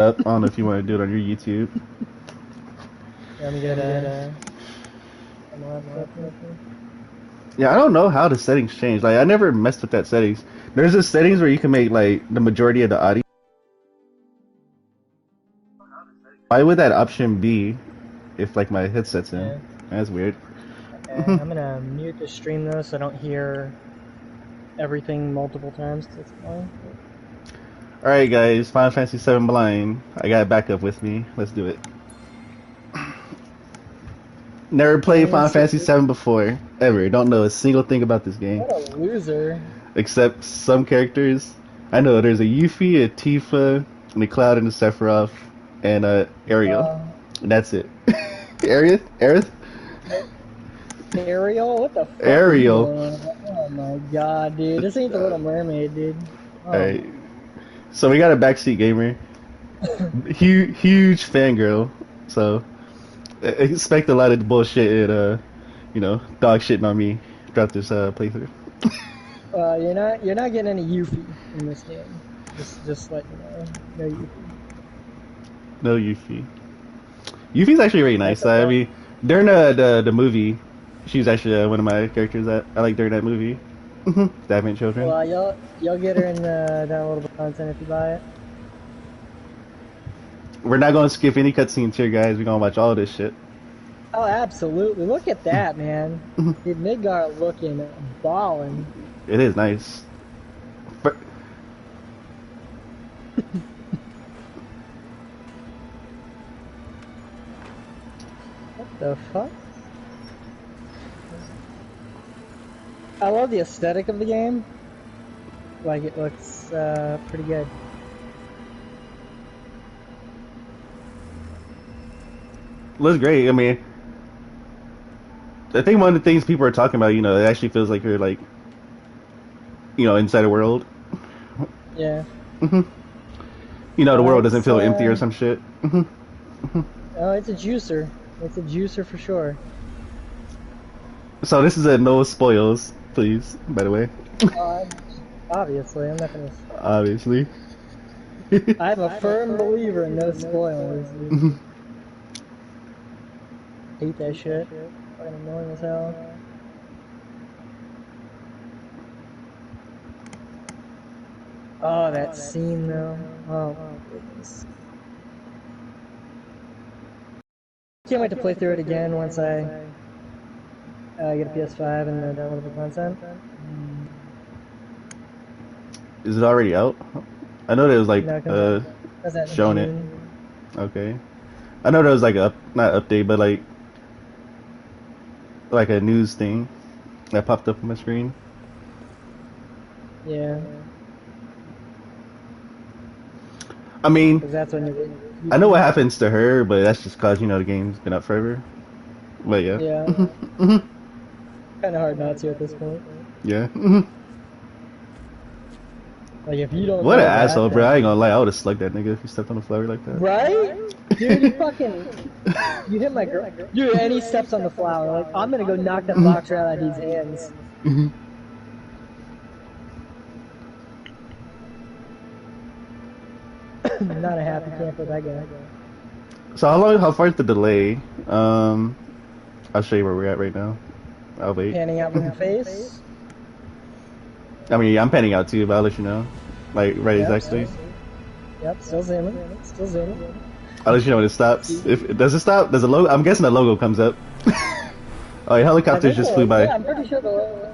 I don't know if you want to do it on your YouTube. I'm gonna. I'm gonna have to. Yeah, I don't know how the settings change. Like, I never messed with that settings. There's this settings where you can make like the majority of the audio. Why would that option be if like my headset's in? Yeah. That's weird. Okay, I'm gonna mute the stream though, so I don't hear everything multiple times. That's fine. All right, guys. Final Fantasy 7 Blind. I got backup with me. Let's do it. Never played Playing Final Fantasy Super. 7 before, ever. Don't know a single thing about this game, What a loser. except some characters. I know there's a Yuffie, a Tifa, and a Cloud, and a Sephiroth, and a Ariel. Uh, And that's it. Aerith? Aerith? Ariel? What the fuck are you Ariel. doing? Oh my god, dude. This ain't the Little Mermaid, dude. Oh. Alright. So we got a backseat gamer. Huge fangirl. So expect a lot of bullshit and dog shitting on me throughout this playthrough. You're not getting any Yuffie in this game. Just let you know. No Yuffie. No Yuffie. Yuffie's actually really nice. That's okay. I mean, during the movie, she was actually one of my characters that I like during that movie. Stabbing children. Well, you'll get her in the downloadable content if you buy it. We're not gonna skip any cutscenes here, guys. We're gonna watch all this shit. Oh, absolutely. Look at that, man. Dude, Midgar looking ballin'. It is nice. But What the fuck? I love the aesthetic of the game. Like, it looks pretty good. looks great. I mean, I think one of the things people are talking about, it actually feels like you're like, inside a world. Yeah. The world doesn't It's, feel empty or some shit. oh, it's a juicer. It's a juicer for sure. So this is a no spoils, please. By the way, Uh, obviously, I'm not gonna. obviously. I'm a firm believer in no spoilers. Dude. Hate that shit. Fucking annoying as hell. Oh, that scene though. Oh my goodness. Can't wait to play through it again once I get a PS5 and download the content. Is it already out? I know there was like No, it comes out in showing it. June. Okay. I know there was like a not update, but like a news thing that popped up on my screen. Yeah. I mean, 'Cause that's when I know what happens to her, but that's just cause the game's been up forever. But yeah. Yeah. Kind of hard not to at this point. Yeah. Like if you don't What know an that, asshole, bro! then- I ain't gonna lie, I would've slugged that nigga if he stepped on the flower like that. Right? Dude, you hit my girl. Dude, and he steps on the flower. Like, I'm gonna go knock that boxer out of these hands. Not a happy camp with that guy. So how far is the delay? I'll show you where we're at right now. I'll wait. Panning out my face. I mean, I'm panning out too, but I'll let you know. Like, right Yep. exactly. Yep, still zooming. Still zooming. I'll let you know when it stops. If does it stop? Does a logo? I'm guessing the logo comes up. Oh, yeah, helicopters just flew by. Yeah, I'm pretty sure the.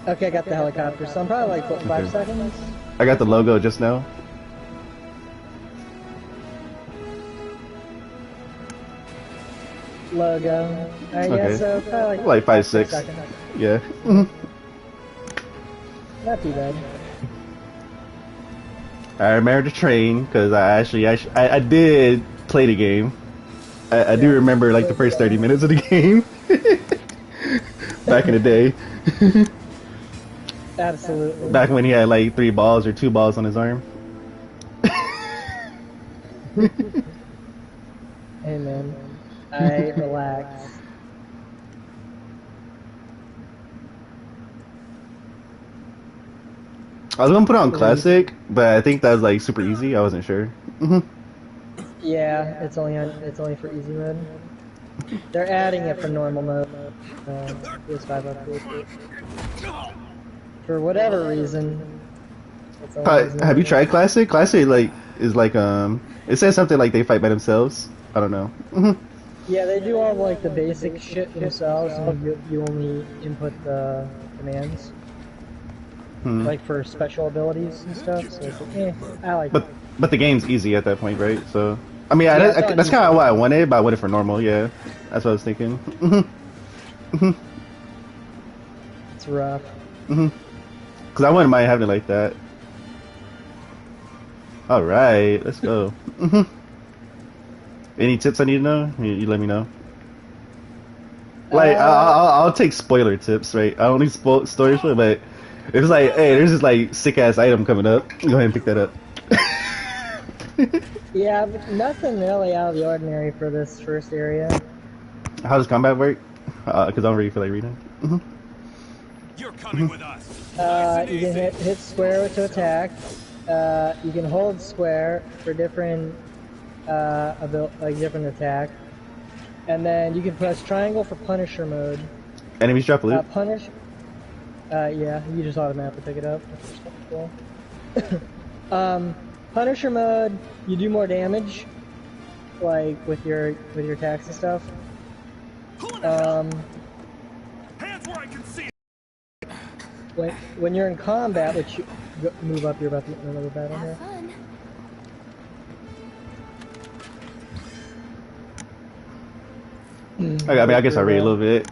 Okay, I got the helicopter, so I'm probably like, what, 5 Okay. seconds? I got the logo just now. Logo. Alright, Okay. yeah, so probably Like 5, 6. seconds. Yeah. Not too bad. I remember the train because I did play the game. I do remember like the first 30 minutes of the game back in the day. Absolutely. Back when he had like 3 balls or 2 balls on his arm. Hey man, I relax. I was gonna put it on Is it easy? classic, but I think that was like super easy. I wasn't sure. Hmm. Yeah, it's only for easy mode. They're adding it for normal mode. PS5 update. For whatever reason, it's only easy Have mode you now. tried classic? Classic like is like it says something like they fight by themselves. I don't know. Hmm. Yeah, they do all like the basic shit themselves, and you only input the commands, Hmm. like for special abilities and stuff. So it's like, I like But it. but the game's easy at that point, right? So I mean, Yeah, it's on that's kind easy. of what I wanted, but I wanted for normal. Yeah, that's what I was thinking. Hmm. Hmm. It's rough. Hmm. Because I wouldn't mind having it like that. All right, let's go. Hmm. Any tips I need to know? You let me know. Like Uh, I'll take spoiler tips, right? I don't need stories for it, but if it's like, hey, there's this like sick ass item coming up, go ahead and pick that up. yeah, but nothing really out of the ordinary for this first area. How does combat work? Because I don't really feel like reading. Hmm. You're coming Hmm. with us. Nice and You can easy. hit square to attack. You can hold square for different like different attack, and then you can press triangle for Punisher mode. Enemies drop loot. Punish. Yeah, you just automatically pick it up. Which is cool. Punisher mode, you do more damage, like with your attacks and stuff. Who in the hell? Um, Hands where I can see. when you're in combat, which you move up, you're about to get in another battle Have here. fun. I mean, I Wait guess I for read a the little bit.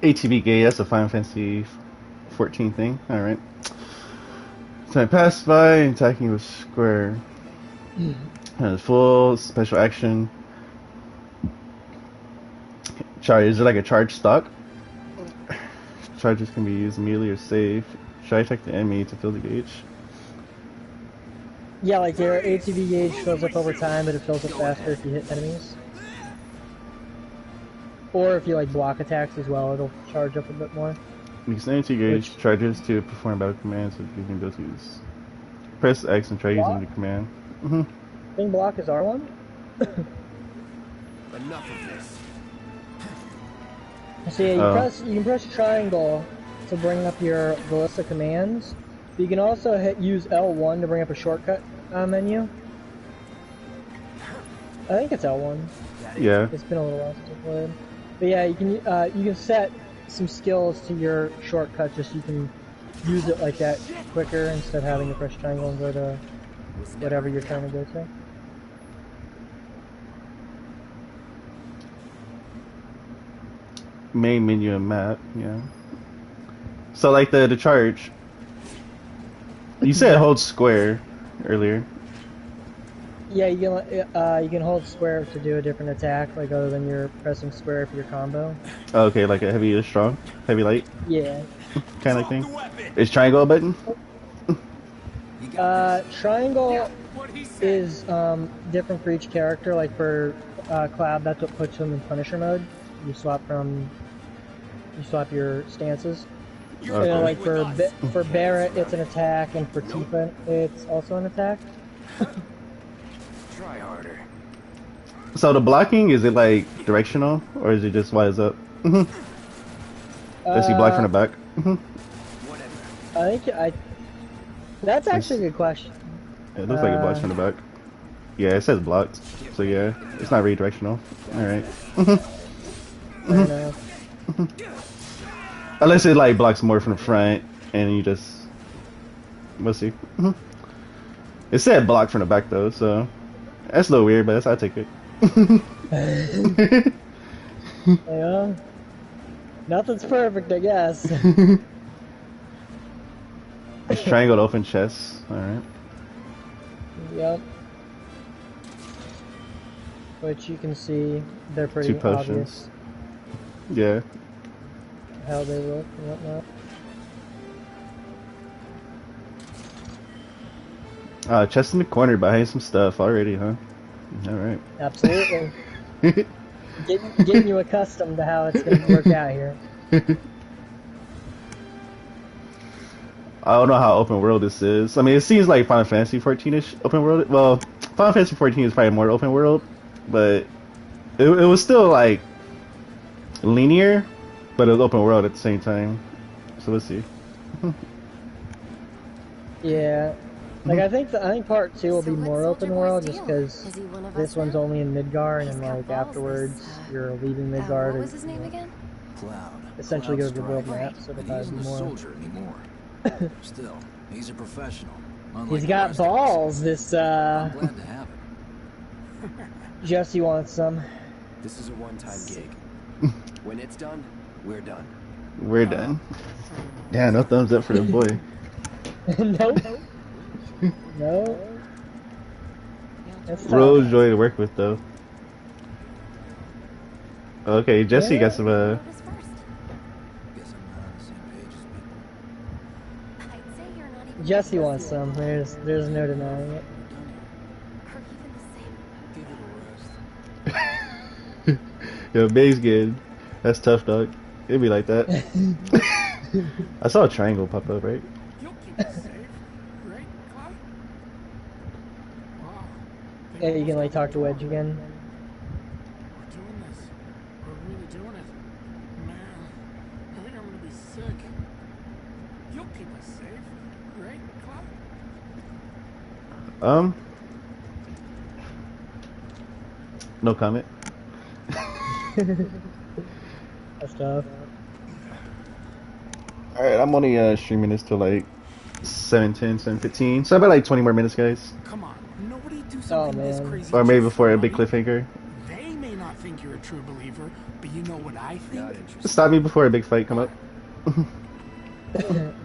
ATV gay. That's a Final Fantasy 14 thing. All right. So I pass by and attacking with square. Full special action. Charge. Is it like a charge stock? Charges can be used immediately or safe. Should I attack the enemy to fill the gauge? Yeah, like your ATV gauge fills up over time, but it fills up faster if you hit enemies. Or if you like block attacks as well, it'll charge up a bit more. Use energy Which gauge charges to perform battle commands with using abilities. Press X and try using block? the command. Hmm. I think block is R1. Enough of this. So yeah, Oh, you can press triangle to bring up your the list of commands. But you can also use L1 to bring up a shortcut menu. I think it's L1. yeah. It's been a little while since I played. But yeah, you can set some skills to your shortcut just so you can use it like that quicker instead of having to press triangle and go to whatever you're trying to go to. Main menu and map. Yeah. So like the charge. You said hold square earlier. Yeah, you can hold square to do a different attack, like other than you're pressing square for your combo. Oh, okay, like a heavy or strong, heavy light Yeah. kind of Drop thing. the weapon. Is triangle a button? Triangle What he said. is different for each character. Like for Cloud, that's what puts him in Punisher mode. You swap your stances. You're And then, Okay. like coming with us. for Barrett, it's an attack, and for Tifa, it's also an attack. Try harder. So the blocking, is it like directional or is it just wise up? Hmm. Does he block from the back? Hmm. Whatever. I think I. That's actually a good question. It looks like it blocks from the back. Yeah, it says blocked. So yeah, it's not really directional. All right. I don't know. Unless it like blocks more from the front and you just, we'll see. Mhm. It said block from the back though, so that's a little weird, but I'll take it. Yeah. Nothing's perfect, I guess. It's triangle to open chests. All right. Yep. Which you can see, they're pretty Two potions. obvious Yeah. how they look and whatnot. Chest in the corner behind some stuff already, huh? All right. Absolutely. Getting you accustomed to how it's going to work out here. I don't know how open world this is. I mean, it seems like Final Fantasy 14ish open world. Well, Final Fantasy 14 is probably more open world, but it was still like linear, but it was open world at the same time. So let's see. Yeah. Like I think part 2 will So be what's more Soldier open Boy's world just deal? because Is he one of this us one's now? only in Midgard He's and got like balls, afterwards you're leaving what Midgard was to, his name again? Cloud. essentially Cloud go to the world Strife. map, so it'll But he probably isn't be a more. soldier anymore. Still, he's a professional. Unlike He's the got rest of us. balls, this I'm glad to have him. Jesse wants some. This is a one-time gig. When it's done, we're done. We're done. Yeah, no thumbs up for the boy. Nope. No. That's tough. Rose joy to work with though. Okay, Jesse Yeah. got some. Notice first. Guess I'm not on the same page as people. I'd say you're not even Jesse close wants to some. There's no denying it. or even the same. Give it a rest. Yo, base good. That's tough, dog. It'd be like that. I saw a triangle pop up, right? You'll keep us safe, right, Cloud? Wow. Yeah, you can like talk to Wedge again. We're doing this. We're really doing it. Man, I think I'm gonna be sick. You'll keep us safe, right, Cloud? No comment. That's tough. Alright, I'm only streaming this till like 7:10, 7:15. So about like 20 more minutes, guys. Come on, nobody do something this man. crazy. Or maybe just before for a big money. cliffhanger. They may not think you're a true believer, but you know what I think? Not interested. Stop me before a big fight come up.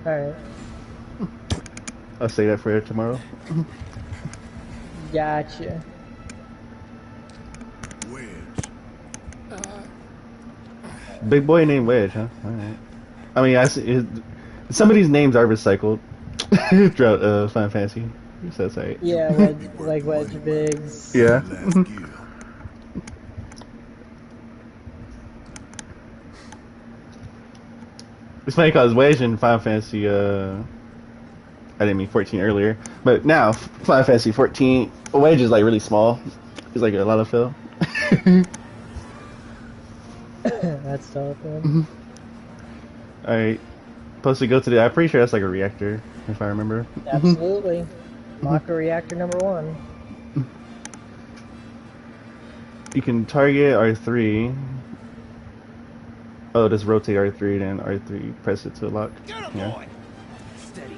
Alright. I'll say that for tomorrow. Gotcha. Big boy named Wedge, huh? Alright. I mean, some of these names are recycled throughout Final Fantasy. So that's alright. Yeah, Wedge, like Wedge Biggs. Yeah. It's funny because Wedge in Final Fantasy, I didn't mean 14 earlier, but now Final Fantasy 14, Wedge is like really small. He's like a lot of fill. That's tough, man. Alright. Supposed to go to I'm pretty sure that's like a reactor, if I remember. Absolutely. Mako reactor number 1. You can target R3. Oh, just rotate R3, then R3, press it to lock. Yeah. Steady.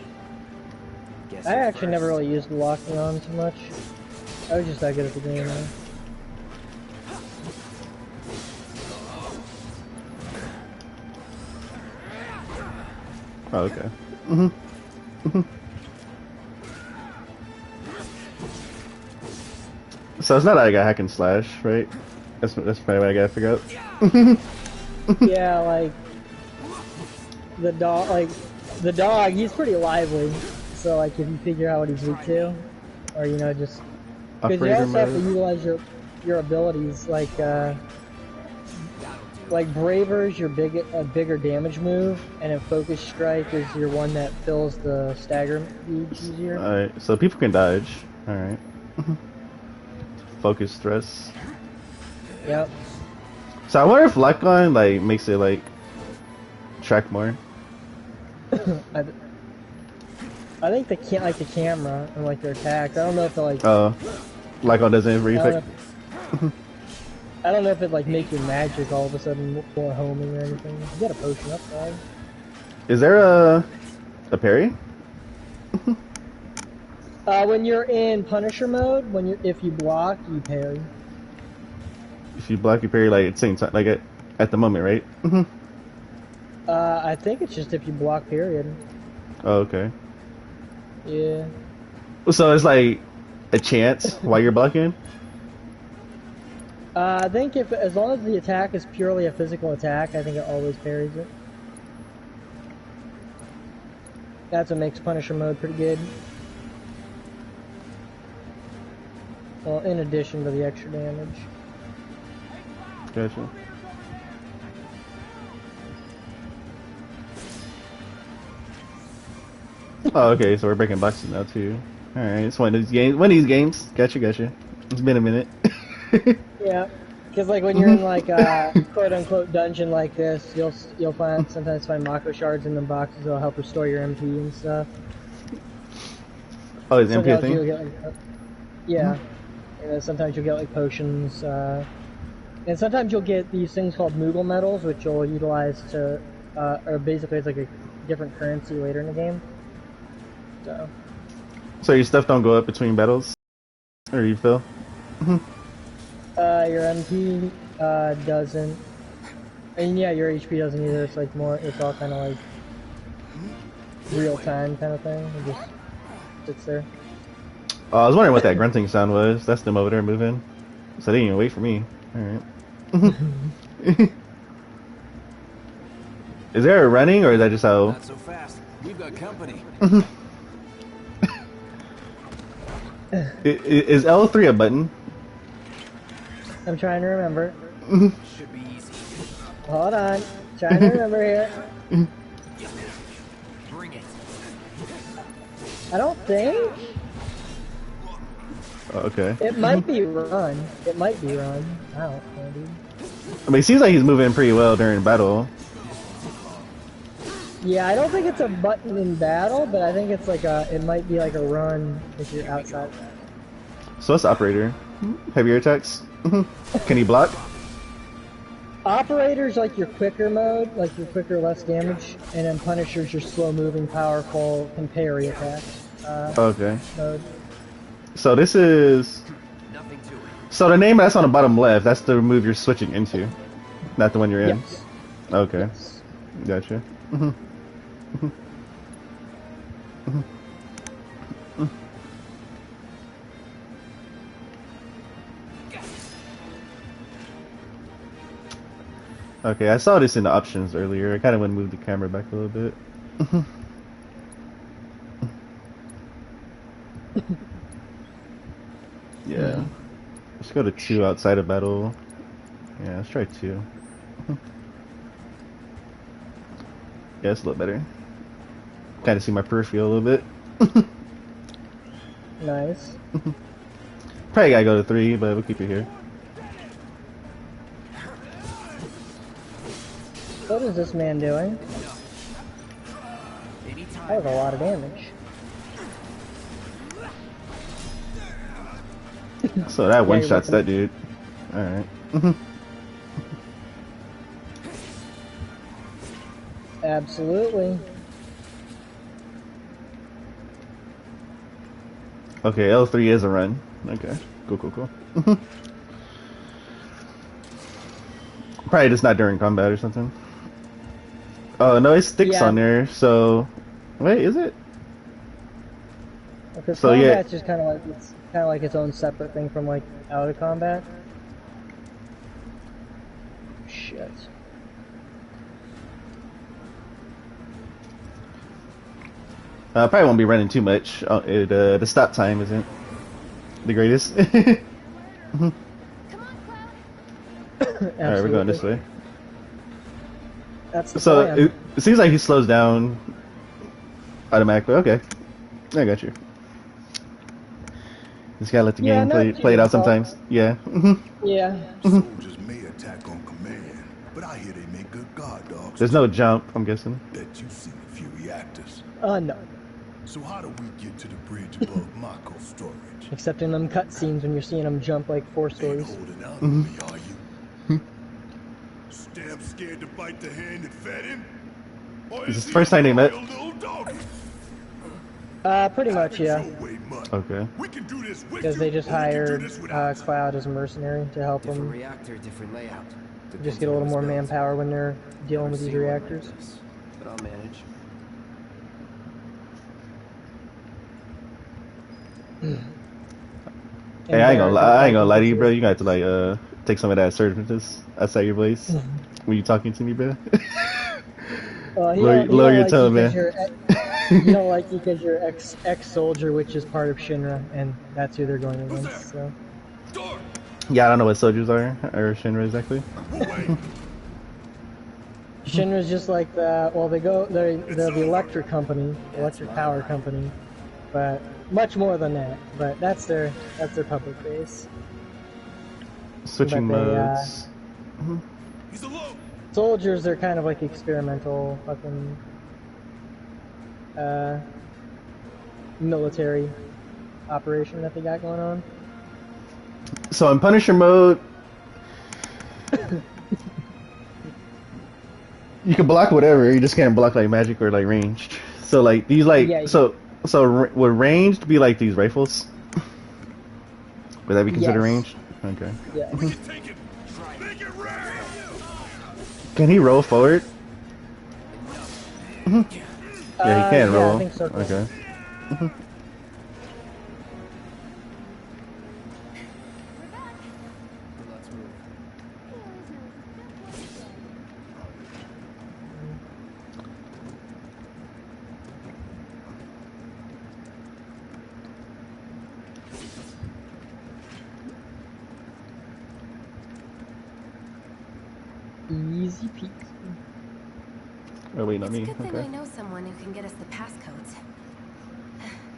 Guess I you're actually never first. really used locking on too much. I was just that good at the game, man. Oh, okay. So it's not like a hack and slash, right? That's probably what I gotta figure out. Yeah, like the dog, he's pretty lively. So like if you figure out what he's weak to, or you know just because you Operator also have to mode. utilize your abilities like Braver's your bigger damage move, and then Focus Strike is your one that fills the stagger gauge easier. Alright, so people can dodge. Alright. Focus stress. Yep. So I wonder if lock on like makes it like track more. I think they can't like the camera and like their attacks. I don't know if they like. Lock on doesn't I don't, know reflect. if, I don't know if it like makes your magic all of a sudden more homing or anything. You got a potion up, dog. Is there a parry? When you're in Punisher mode, if you block, you parry. If you block your parry like at the same time, like at the moment, right? I think it's just if you block, period. Oh, okay. Yeah. So it's like a chance while you're blocking. I think as long as the attack is purely a physical attack, I think it always parries it. That's what makes Punisher mode pretty good. Well, in addition to the extra damage. Gotcha. Oh, okay, so we're breaking boxes now too. Alright, it's one of these games. One of these games. Gotcha, gotcha. It's been a minute. Yeah, because like when you're in like a quote unquote dungeon like this, you'll sometimes find Mako shards in the boxes that'll help restore your MP and stuff. Oh, is MP a Sometimes you'll thing? get like, yeah, and then sometimes you'll get like potions, and sometimes you'll get these things called Moogle medals, which you'll utilize to, or basically it's like a different currency later in the game. So. So your stuff don't go up between battles? Or you feel? Your MP doesn't, and yeah, your HP doesn't either. It's like more, it's all kind of like real time kind of thing. It just sits there. Oh, I was wondering what that grunting sound was. That's them over there moving. So they didn't even wait for me. Alright. Is there a running or is that just how? Not so fast. We've got company. Is L3 a button? I'm trying to remember. Should be easy. Hold on, trying to remember here. Bring it. I don't think Oh, okay. it might be run. It might be run. I don't know, dude. I mean, it seems like he's moving pretty well during battle. Yeah, I don't think it's a button in battle, but I think it's like a. It might be like a run if you're outside. So what's operator? Heavier attacks? Can he block? Operator's like your quicker mode, like your quicker, less damage, and then Punisher's your slow-moving, powerful, can parry attacks. Okay. Mode. So this is... Nothing to it. So the name that's on the bottom left, that's the move you're switching into. Not the one you're in? Yes. Okay. Yes. Gotcha. Okay, I saw this in the options earlier. I kind of want to move the camera back a little bit. Yeah. Let's go to 2 outside of battle. Yeah, let's try 2. Yeah, it's a little better. Kind of see my peripheral a little bit. Nice. Probably gotta go to 3, but we'll keep it here. What is this man doing? Anytime. That was a lot of damage. So that one you're shots looking- that dude. Alright. Absolutely. Okay, L3 is a run. Okay, cool. Probably just not during combat or something. Oh no, it sticks Yeah. on there. So, wait, is it? Because So, yeah. combat's just kind of like its own separate thing from like out of combat. Shit. Probably won't be running too much. The stop time isn't the greatest. Come on, Cloud. Alright, we're going this way. That's the So plan. it seems like he slows down automatically. Okay, I got you. Just gotta let the Yeah, game not play it too out tough. sometimes. Yeah. Yeah. Soldiers may attack on command, but I hear they make good guard dogs. There's no jump, I'm guessing. Bet you've seen a few reactors. No. So how do we get to the bridge above Mako storage? Except in them cutscenes when you're seeing them jump like 4 Ain't stories. holding out on me, are you? Stamp scared to bite the hand that fed him? Or Is this he the first time they a met? loyal little doggy? Pretty much, yeah. Your way much. Okay. We can do this with Because you, they just or we can do hired this without you. Cloud as a mercenary to help Different them reactor, different layout. just get a little more manpower when they're dealing with these reactors. But I'll manage. Hey, I ain't gonna lie to you, bro. You got to like take some of that assertiveness outside your voice when you talking to me, bro. Lower your tone, man. You don't like you because you're ex-soldier, which is part of Shinra, and that's who they're going against. So. Yeah, I don't know what soldiers are or Shinra exactly. Shinra's just like the, well, they're the electric company, electric power company, but much more than that. But that's their public base. Switching But they, modes. He's alone. Soldiers are kind of like experimental fucking military operation that they got going on. So in Punisher mode, you can block whatever. You just can't block like magic or like ranged. So like these like Yeah. would ranged be like these rifles? Would that be considered Yes. ranged? Okay. Yeah. We can take it. Make it rain. Can he roll forward? Yeah, he can roll. I think so. Okay. Let's move. Easy peasy. Oh wait, not It's a me. good thing I Okay. know someone who can get us the passcodes.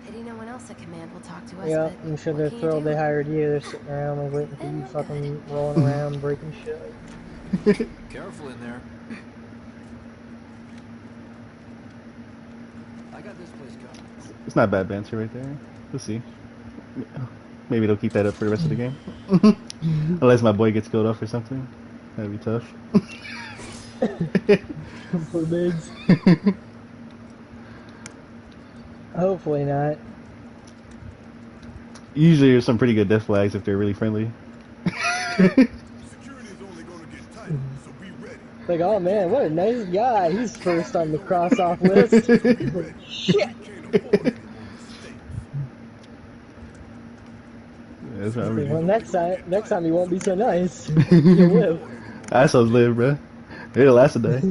Pity no one else at command will talk to us. Yeah, but I'm sure what they're can you thrilled do? they hired you. They're sitting around like waiting for And you we're fucking rolling around breaking shit. Careful in there. I got this place covered. It's not bad banter right there. We'll see. Maybe they'll keep that up for the rest of the game. Unless my boy gets killed off or something. That'd be tough. Poor bigs. Hopefully not. Usually there's some pretty good death flags if they're really friendly. Security is only going to get tighter, so be ready. Like, oh man, what a nice guy. He's first on the cross-off list. Shit. Can't afford any more mistakes. That's not Well, really. next time he won't be so nice. You'll live. Assholes live, bro. It'll last a day.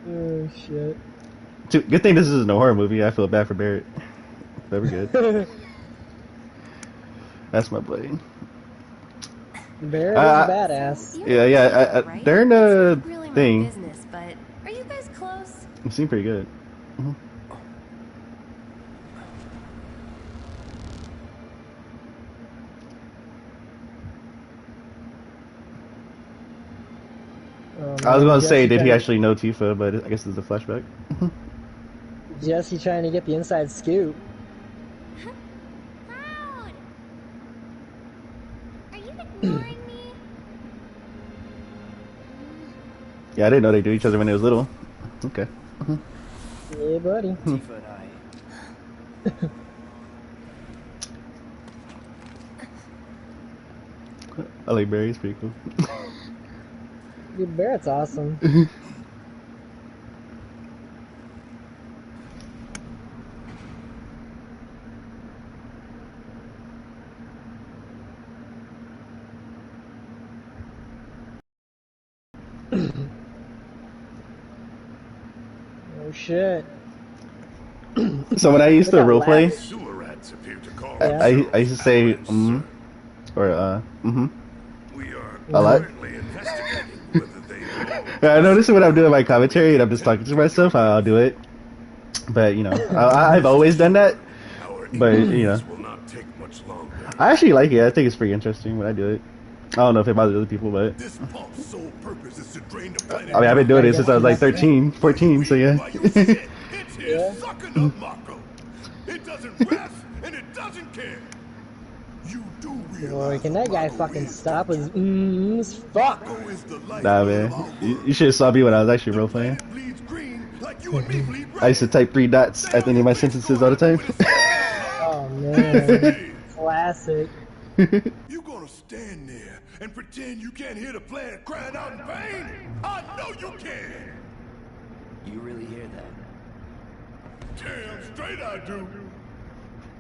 Oh shit. Good thing this isn't a horror movie. I feel bad for Barrett. But we're good. That's my boy. Barrett is a badass. You're Yeah, not yeah. Chico, right? They're in the It's not really my thing. business, but are you guys close? It seemed pretty good. I was gonna say, did he actually know Tifa? But I guess it's a flashback. Jesse trying to get the inside scoop. Cloud! Are you ignoring me? Yeah, I didn't know they do each other when they was little. Okay. Yeah, buddy. Tifa and I. I like Barry. He's pretty cool. Dude, Barrett's awesome. Oh shit. So when I used to Look at roleplay, Lax. Sewer rats appear to call Yeah. I used to say or We are a lot. currently investigating whether they I know this is what I'm doing my commentary, and I'm just talking to myself. I'll do it, but you know, I've always done that. our But, you know. inquiries will not take much longer. I actually like it. I think it's pretty interesting when I do it. I don't know if it bothers other people, but This pump's sole purpose is to drain the planet. I mean, I've been doing it since I was like 13, 14, so yeah. While you sit, it's here Yeah. sucking up Mako. It doesn't rest and it doesn't care. You do realize Boy, can that guy Mako fucking is- stop with fuck? Mako is the life Nah, of man. our You world. should have saw me when I was actually role playing. Planet bleeds green like you and me bleed red. I used to type 3 dots at the end of my sentences all the time. Oh man. Classic. You gonna stand there and pretend you can't hear the planet crying out in pain? I know you can. You really hear that? Damn straight I do.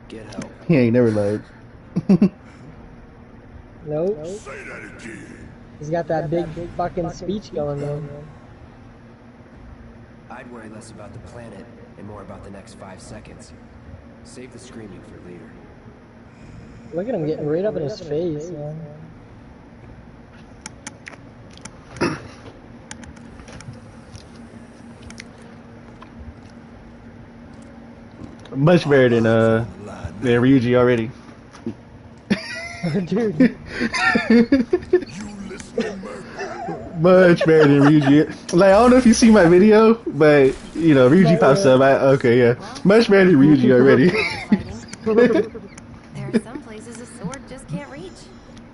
Get help. He ain't never lied. Nope. Say that again. He's got that big fucking speech going on. I'd worry less about the planet and more about the next 5 seconds. Save the screaming for later. Look at him getting right up in his face, man. Much better than Ryuji already. Dude. You listening, Merc? Much better than Ryuji. Like, I don't know if you see my video, but you know, Ryuji pops up. Okay, yeah. Much better than Ryuji already. There are some places a sword just can't reach.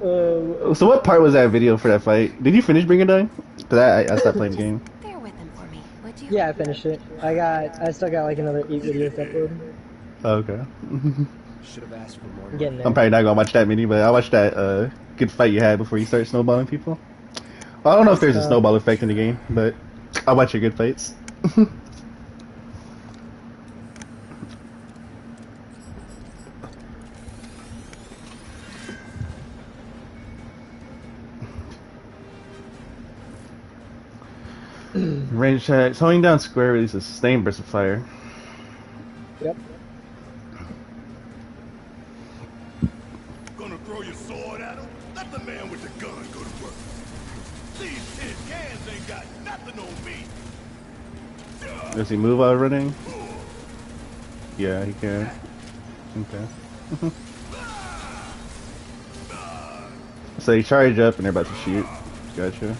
So what part was that video for that fight? Did you finish Bring It Down? Cause I stopped playing the game. Bear with them for me, would you? Yeah, I finished it. I still got like another 8 videos to upload. Okay. Should have asked for more. I'm getting there. I'm probably not gonna watch that many, but I'll watch that good fight you had before you start snowballing people. Well, I don't know if there's a snowball effect in the game, but I'll watch your good fights. Range check. Holding down square releases sustained burst of fire. Yep. Gonna throw your sword at him? Let the man with the gun go to work. These tin cans ain't got nothing on me. Does he move while running? Yeah, he can. Okay. So you charge up and they're about to shoot. Gotcha.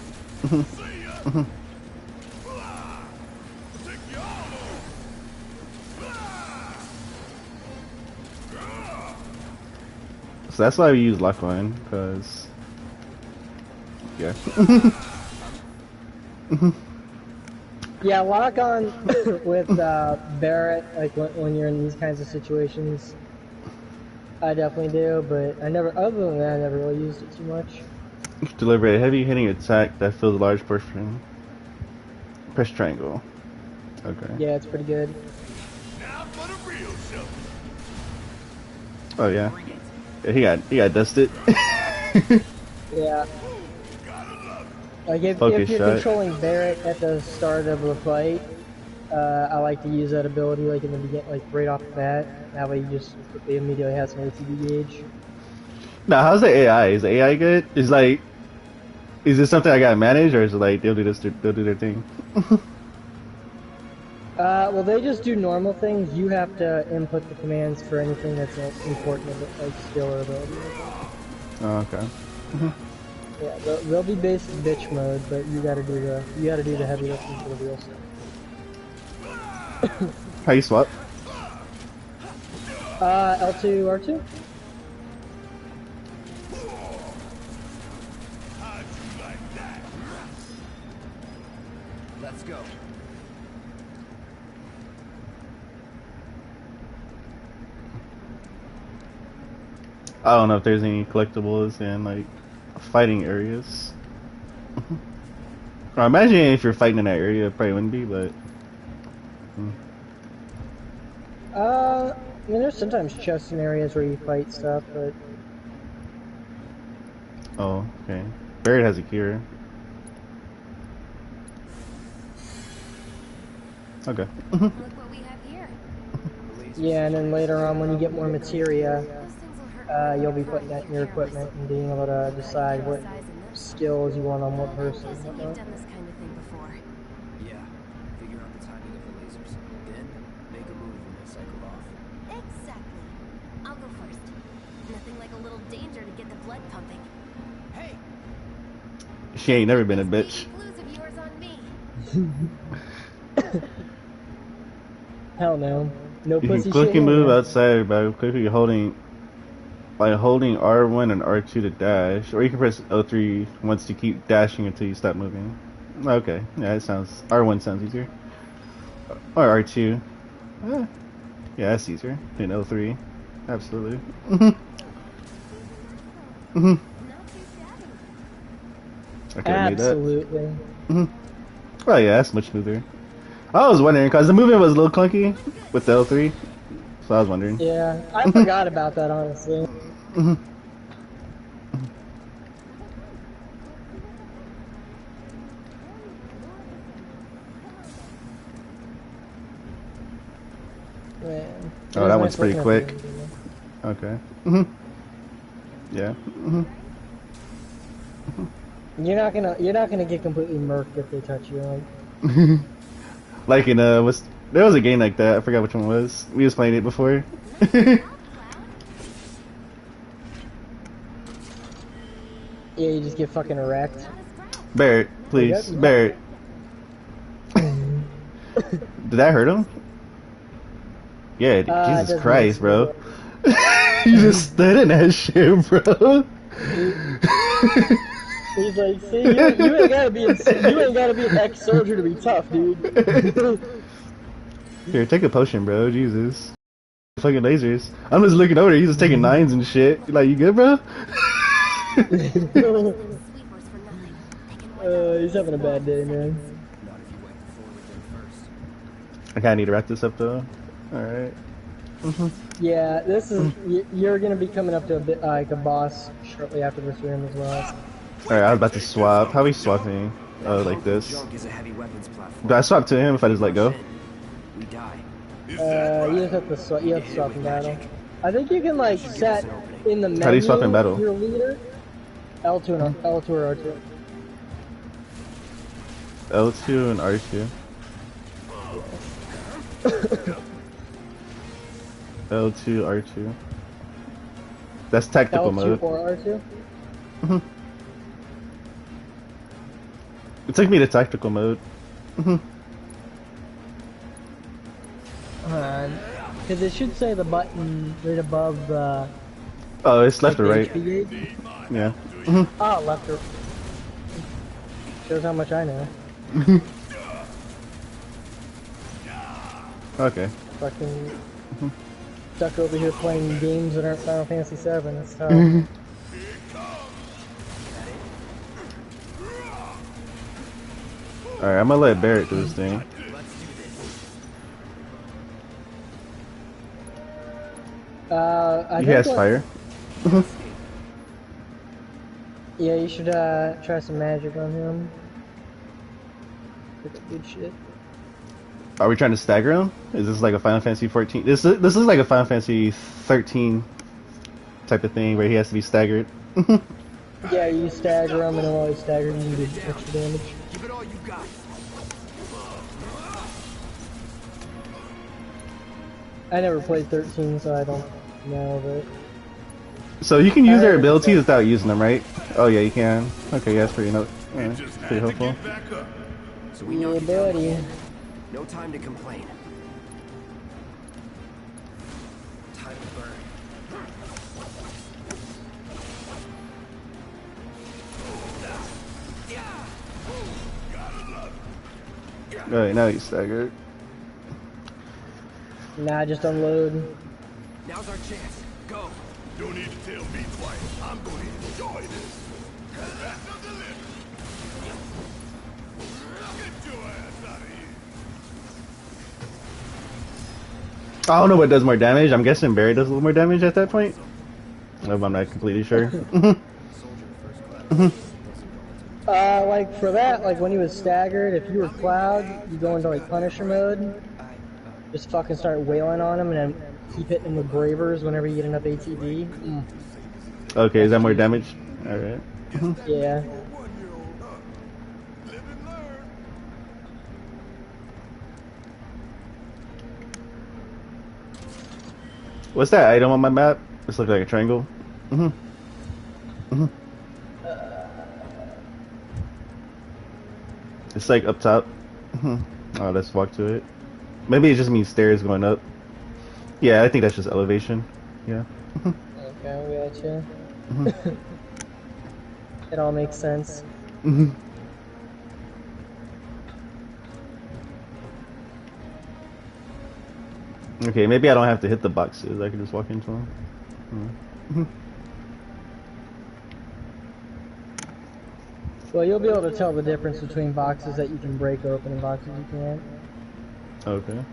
So that's why we use lock line, because yeah. Yeah, lock on with Barrett, like when you're in these kinds of situations. I definitely do, but I never, other than that, I never really used it too much. Deliver a heavy hitting attack that fills a large portion. Press triangle. Okay. Yeah, it's pretty good. Now for the real show. Oh yeah. Yeah, he got dusted. Yeah. Like if Focus you're shot. controlling Barrett at the start of a fight, I like to use that ability like in the beginning, like right off the bat. That way you just immediately have some ATB gauge. Now, how's the AI? Is the AI good? Is this something I gotta manage, or is it like they'll do their thing? Well, they just do normal things. You have to input the commands for anything that's important, like skill or ability. Oh, okay. Yeah, they'll be basic bitch mode, but you gotta do the heavy lifting for the real stuff. How you swap? L2, R2? Let's go. I don't know if there's any collectibles in like fighting areas. I imagine if you're fighting in that area, it probably wouldn't be, but. I mean, there's sometimes chests in areas where you fight stuff, but Oh, okay. Barrett has a cure. Okay. Look what we have here. yeah, and then later on when you get more materia, Those things will hurt. you'll be putting that in your equipment and being able to decide what skills you want on what person. Guessing and you've whatnot. done this kind of thing before. Yeah. Figure out the timing of the lasers. Then make a move when they cycle off. Exactly. I'll go first. Nothing like a little danger to get the blood pumping. Hey! She ain't never been a bitch. Blues of yours on me. Hell no. No You can pussy click shit. and move here. outside by quickly holding R1 and R2 to dash, or you can press L3 once to keep dashing until you stop moving. Okay, yeah, it sounds R1 sounds easier, or R2. Yeah, that's easier than L3. Absolutely. Not too shabby. I could have made that. Absolutely. Oh yeah, that's much smoother. I was wondering because the movement was a little clunky with the L3, so I was wondering. Yeah, I forgot about that honestly. Man. Oh, that one's Nice pretty looking at quick. the- Okay. Yeah. You're not gonna get completely murked if they touch you. Like, Like in There was a game like that. I forgot which one it was. We was playing it before. Yeah, you just get fucking wrecked. Barrett, please, Yep. Barrett. Did that hurt him? Yeah, Jesus doesn't Christ, bro. explode. You just stood in that shit, bro. He's like, see, you ain't gotta be an ex-soldier to be tough, dude. Here, take a potion, bro. Jesus. Fucking lasers. I'm just looking over there. He's just taking nines and shit. You like, you good, bro? Sweepers for nothing. They can wipe out He's having a bad day, man. Not if you wipe the floor with them first. I kinda need to wrap this up, though. Alright. Yeah, this is you're gonna be coming up to a bit like a boss shortly after this room as well. Alright, I was about to swap. How are we swapping? Oh, like this. Junk is a heavy weapons platform. Do I swap to him if I just let go? We die. You just have to swap. You have to swap in battle. I think you can like set in the menu. How do you swap in battle? Your leader. L2 and L2 or R2. L2 and R2. L2, R2. That's tactical L2 mode. or R2. It took me to tactical mode. Because it should say the button right above the. Oh, it's left or right. HP gauge. Yeah. Oh, left or. Shows how much I know. Okay. Fucking stuck over here playing games that aren't Final Fantasy 7. It's tough. Alright, I'm gonna let Barrett do this thing. I He think has what- fire. Yeah, you should try some magic on him. Good shit. Are we trying to stagger him? Is this like a Final Fantasy 14? This is like a Final Fantasy 13 type of thing where he has to be staggered. Yeah, you stagger him, and while he's staggered, you do extra damage. Give it all you got. I never played 13, so I don't know, but So you can use their abilities without using them, right? Oh yeah, you can. Okay, yeah, that's pretty, Just pretty had to helpful. get back up. So we yeah, knocked you down. buddy. No time to complain. Time to burn. Alright, now he's staggered. Nah, just unload. Now's our chance. Go. Don't need to tell me twice. I'm going to enjoy this. That's the limit. Get your ass out of here. I don't know what does more damage. I'm guessing Barry does a little more damage at that point. I'm not completely sure. Like for that, like when he was staggered, if you were Cloud, you go into like Punisher mode. Just fucking start wailing on him and then keep hitting him with Bravers whenever you get enough ATB. Okay, is that more damage? Alright. Yeah. Live and learn. What's that item on my map? This looks like a triangle. It's like up top. Oh, let's walk to it. Maybe it just means stairs going up. Yeah, I think that's just elevation. Yeah. Okay, we gotcha. It all makes sense. Okay, maybe I don't have to hit the boxes. I can just walk into them. Well, you'll be able to tell the difference between boxes that you can break open and boxes you can't. Okay.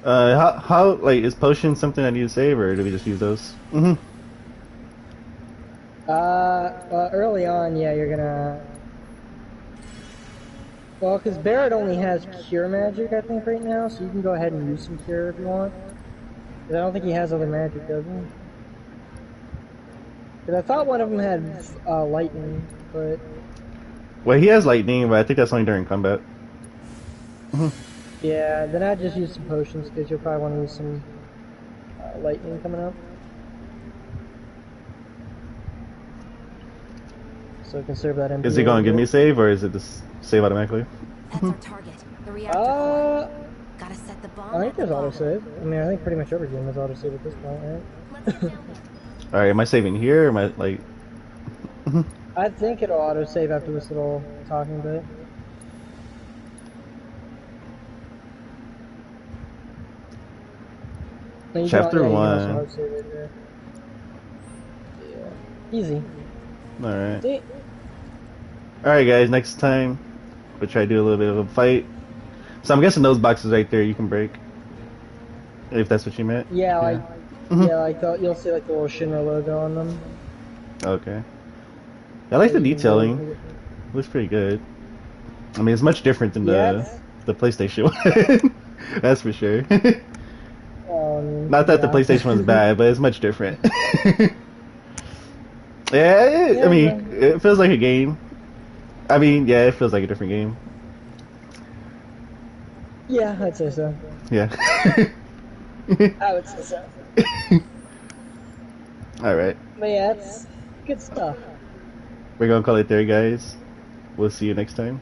How like is potion something I need to save, or do we just use those? Early on, yeah, you're gonna. Well, because Barrett only has Cure Magic, I think, right now, so you can go ahead and use some Cure if you want. 'Cause I don't think he has other magic, does he? Because I thought one of them had Lightning, but. Well, he has lightning, but I think that's only during combat. Yeah, then I'd just use some potions because you'll probably want to use some lightning coming up. So conserve that MP. Is it going to give me a save, or is it just save automatically? That's our target. The reactor core. Gotta set the bomb. I think at the there's bottom. autosave. I mean, I think pretty much every game has autosave at this point, right? Let's get down there. Alright, am I saving here, or am I, like... I think it'll autosave after this little talking bit. No, you Chapter can, yeah, you 1. can also autosave right there. Yeah. Easy. Alright. See? Alright guys, next time we'll try to do a little bit of a fight. So I'm guessing those boxes right there you can break. If that's what you meant. Yeah, like, Mhm. yeah, like you'll see like the little Shinra logo on them. Okay. I like the detailing. Looks pretty good. I mean, it's much different than Yes. the PlayStation one. That's for sure. Not that the Yeah. PlayStation one's bad, but it's much different. I mean, it feels like a game. I mean, yeah, it feels like a different game. Yeah, I'd say so. Yeah. I would say so. Alright. But yeah, it's good stuff. We're gonna call it there, guys. We'll see you next time.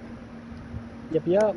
Yep, yep.